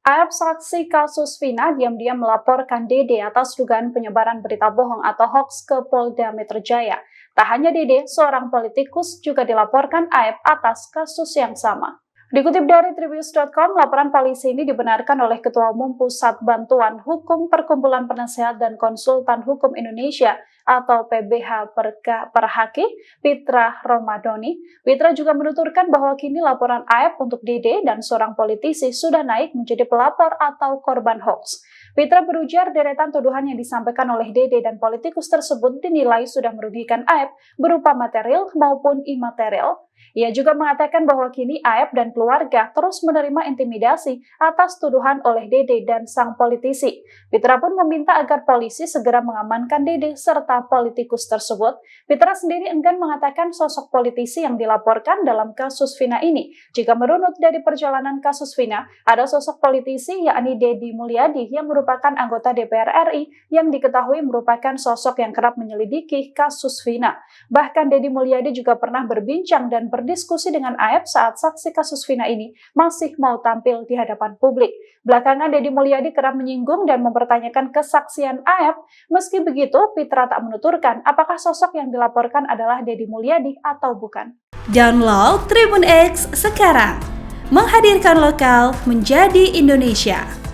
Aep saksi kasus Vina diam-diam melaporkan Dede atas dugaan penyebaran berita bohong atau hoax ke Polda Metro Jaya. Tak hanya Dede, seorang politikus juga dilaporkan Aep atas kasus yang sama. Dikutip dari Tribus.com, laporan polisi ini dibenarkan oleh Ketua Umum Pusat Bantuan Hukum Perkumpulan Penasehat dan Konsultan Hukum Indonesia atau PBH Perhaki, Pitra Romadoni. Pitra juga menuturkan bahwa kini laporan Aep untuk Dede dan seorang politisi sudah naik menjadi pelapor atau korban hoax. Pitra berujar deretan tuduhan yang disampaikan oleh Dede dan politikus tersebut dinilai sudah merugikan Aep berupa material maupun imaterial. Ia juga mengatakan bahwa kini Aep dan keluarga terus menerima intimidasi atas tuduhan oleh Dede dan sang politisi. Pitra pun meminta agar polisi segera mengamankan Dede serta politikus tersebut. Pitra sendiri enggan mengatakan sosok politisi yang dilaporkan dalam kasus Vina ini. Jika merunut dari perjalanan kasus Vina, ada sosok politisi yakni Deddy Mulyadi yang merupakan anggota DPR RI yang diketahui merupakan sosok yang kerap menyelidiki kasus Vina. Bahkan Deddy Mulyadi juga pernah berbincang dan berdiskusi dengan Aep saat saksi kasus Vina ini masih mau tampil di hadapan publik. Belakangan Deddy Mulyadi kerap menyinggung dan mempertanyakan kesaksian Aep. Meski begitu, Pitra tak menuturkan apakah sosok yang dilaporkan adalah Deddy Mulyadi atau bukan. Download Tribun X sekarang, menghadirkan lokal menjadi Indonesia.